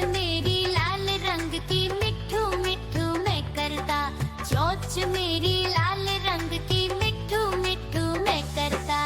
मेरी लाल रंग की मिठू मिठू मैं करता, चोंच मेरी लाल रंग की मिठू मिठू मैं करता।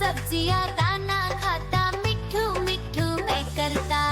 सब्जियां दाना खाता मिठू मिठू मैं करता।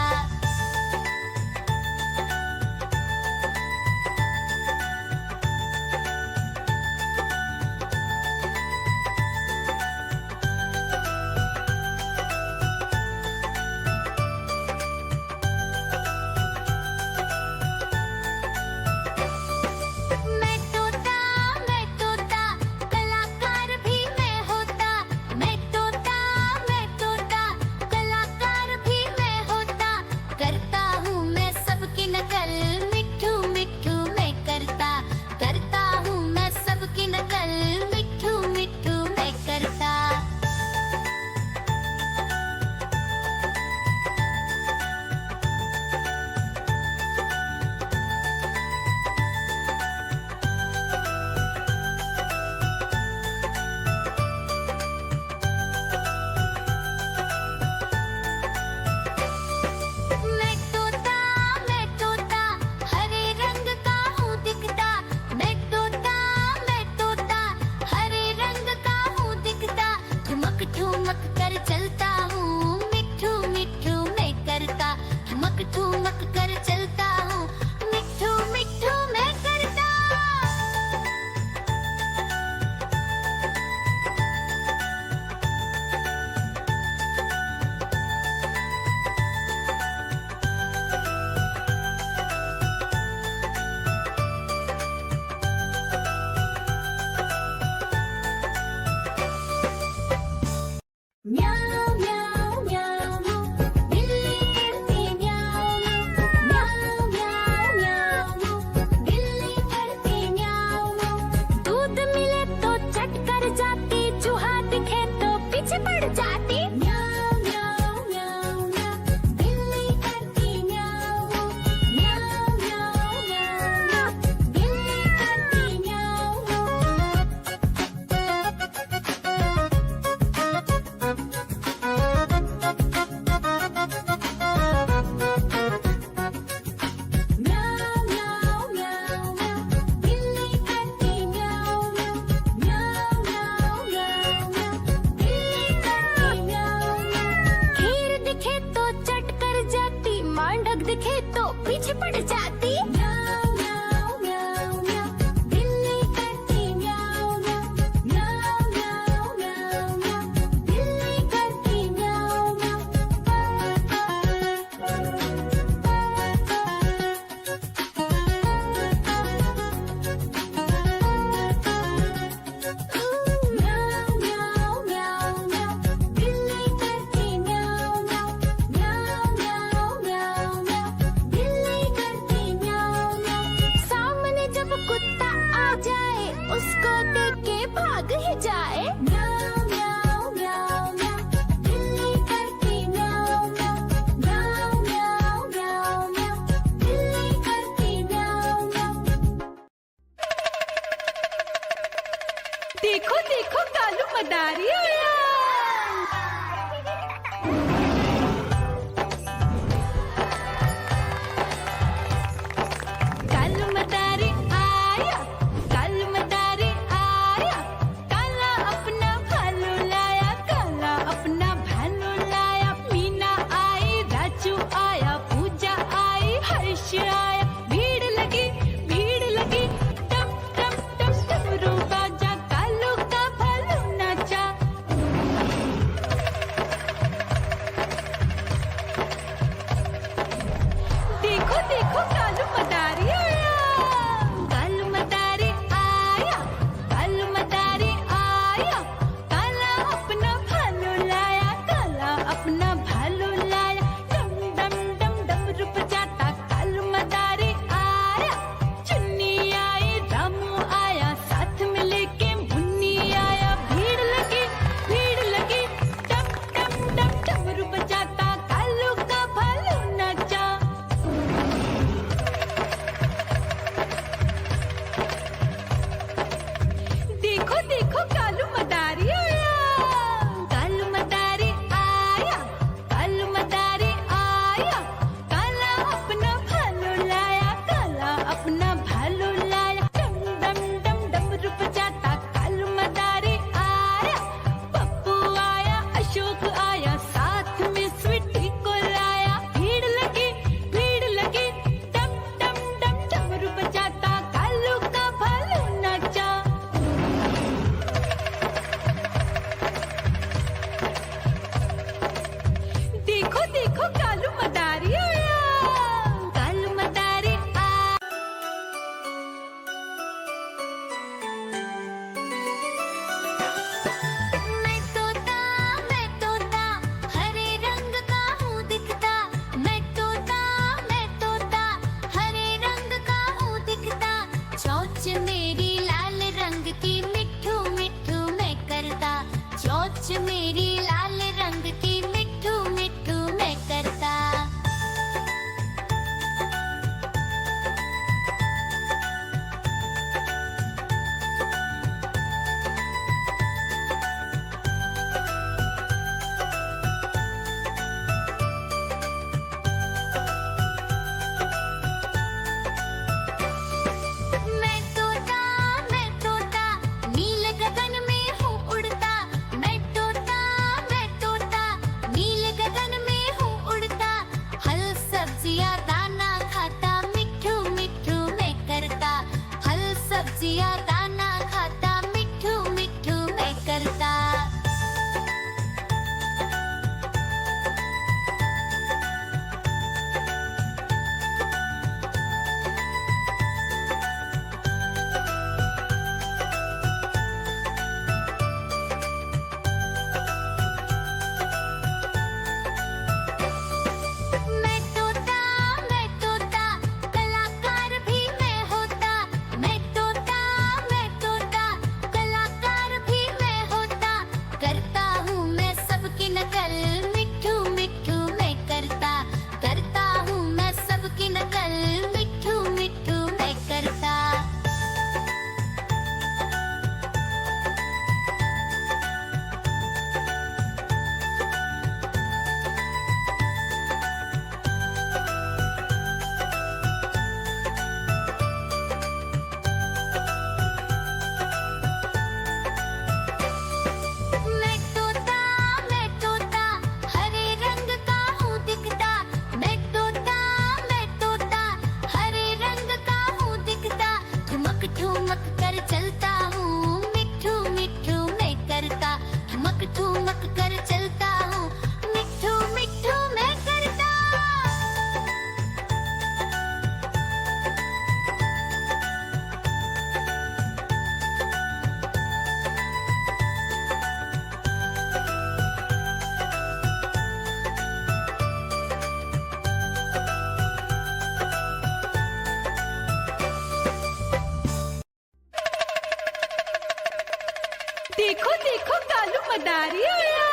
ठुमक कर चलता हूँ मिठू मिठू मैं करता, ठुमक कर चलता हूँ मिठू मिठू मैं करता। म्याऊ म्याऊ म्याऊ बिल्ली करती म्याऊ म्याऊ म्याऊ म्याऊ बिल्ली करती म्याऊ। दूध मिले तो चट कर जाती, चूहा दिखे तो पीछे पड़ जाती। म्याऊ म्याऊ म्याऊ म्याऊ बिल्ली करती म्याऊ म्याऊ म्याऊ म्याऊ बिल्ली करती म्याऊ। दिखे तो पीछे पड़ जाती। म्याऊ म्याऊ म्याऊ म्याऊ बिल्ली करती म्याऊ म्याऊ म्याऊ म्याऊ म्याऊ बिल्ली करती म्याऊ म्याऊ म्याऊ म्याऊ म्याऊ बिल्ली करती म्याऊ म्याऊ म्याऊ म्याऊ सामने जब कुत्ता आ जाए उसको देख के भाग ही जाए। म्याऊ म्याऊ म्याऊ म्याऊ बिल्ली करती म्याऊ म्याऊ म्याऊ म्याऊ म्याऊ बिल्ली करती म्याऊ म्याऊ। देखो देखो कालू मदारी आया। भीड़ लगी टम टम टम रूबा जा कालू का भालू नाचा। देखो देखो कालू मदारी आया।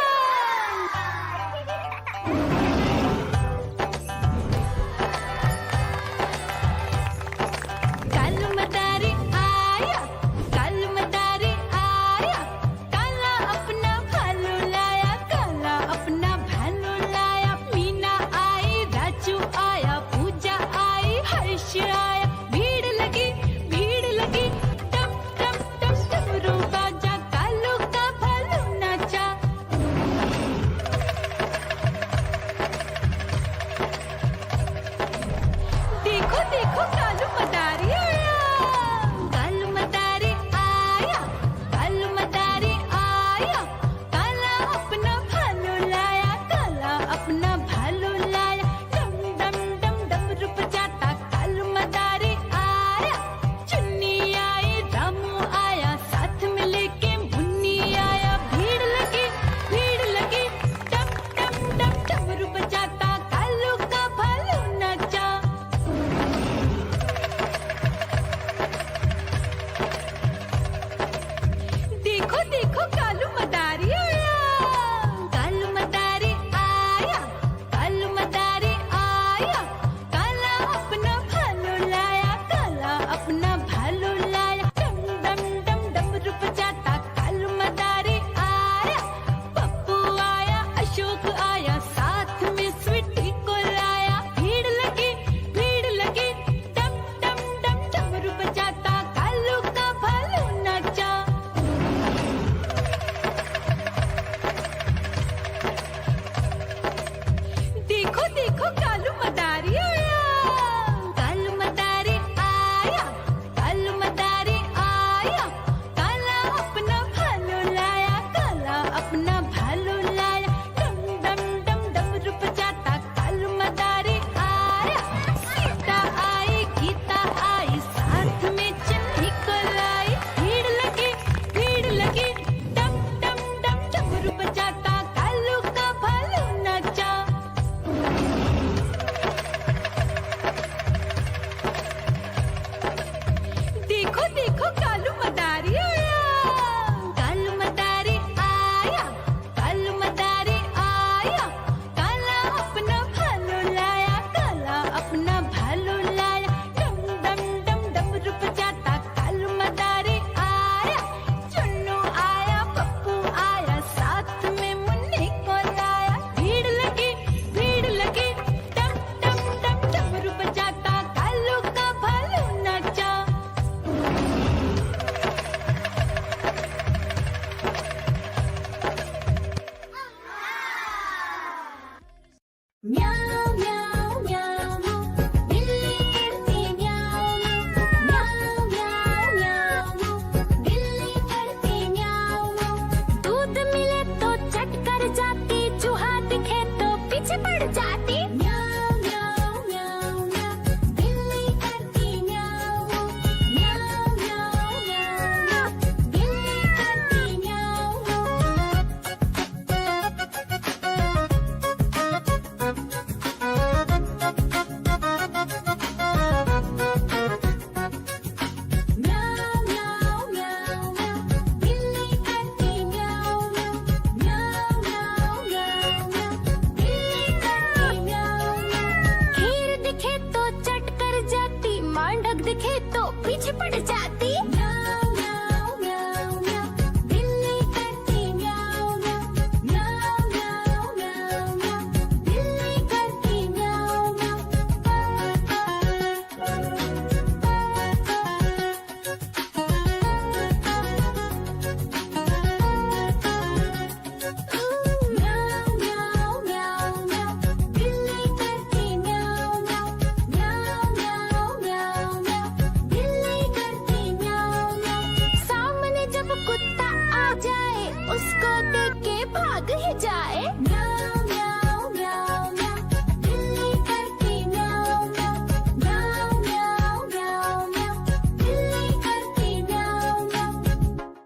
कालू मदारी आया, कालू मदारी आया, काला अपना भालू लाया, काला अपना भालू लाया। मीना आई, राजू आया, पूजा आई, हर्ष आया। भीड़ लगी टम टम टम डमरू बाजा, कालू का भालू नाचा। देखो देखो कालू मदारी आया, कालू मदारी आया, कालू मदारी आया, काला अपना भालू लाया, काला अपना भालू लाया। डम डम डम डमरू बजाता कालू मदारी आया। चुन्नी आई, रामू आया, साथ में लेके मुन्नी आया। भीड़ लगी टम टम टम डमरू बजाता कालू का भालू नाचा। देखो देखो कालू मदारी आया, कालू मदारी आया, कालू मदारी आया, काला अपना भालू लाया, काला अपना भालू लाया। डम डम डम डमरू बजाता कालू मदारी आया। पप्पू आया, अशोक आया, साथ में स्वीटी को लाया। भीड़ लगी टम टम टम डमरू बजाता कालू का भालू नाचा। देखो देखो कालू मदारी आया, कालू मदारी आया, कालू मदारी आया, काला अपना भालू लाया, काला अपना भालू लाया। डम डम डम डमरू बजाता कालू मदारी आया। सीता आई, गीता आई, साथ में चन्नी को लाई। भीड़ लगी टम टम टम डमरू बजाता कालू का भालू नाचा। देखो देखो कालू मदारी आया, कालू मदारी आया, कालू मदारी आया, काला अपना भालू लाया, काला अपना भालू लाया। डम डम डम डमरू बजाता कालू मदारी आया। चुन्नू आया, पप्पू आया, साथ में मुन्नी को लाया। भीड़ लगी टम टम टम डमरू बजाता कालू का भालू नाचा। म्याऊ म्याऊ म्याऊ, बिल्ली करती म्याऊ म्याऊ म्याऊ म्याऊ, बिल्ली करती म्याऊ। दूध मिले तो चट कर जाती, चूहा दिखे तो पीछे पड़ जाती। म्याऊ म्याऊ म्याऊ म्याऊ, बिल्ली करती म्याऊ म्याऊ म्याऊ म्याऊ, बिल्ली करती म्याऊ। म्याऊ म्याऊ म्याऊ म्याऊ, बिल्ली करती म्याऊ म्याऊ म्याऊ म्याऊ म्याऊ म्याऊ, बिल्ली करती म्याऊ म्याऊ। खीर दिखे तो चट कर जाती, मांडक दिखे तो पीछे पड़ जाती। म्याऊ म्याऊ म्याऊ म्याऊ, बिल्ली करती म्याऊ म्याऊ म्याऊ म्याऊ म्याऊ म्याऊ, बिल्ली करती म्याऊ म्याऊ म्याऊ म्याऊ म्याऊ, बिल्ली करती म्याऊ म्याऊ म्याऊ म्याऊ म्याऊ म्याऊ, बिल्ली करती म्याऊ म्याऊ। सामने जब कुत्ता आ जाए, उसको देख के भाग ही जाए।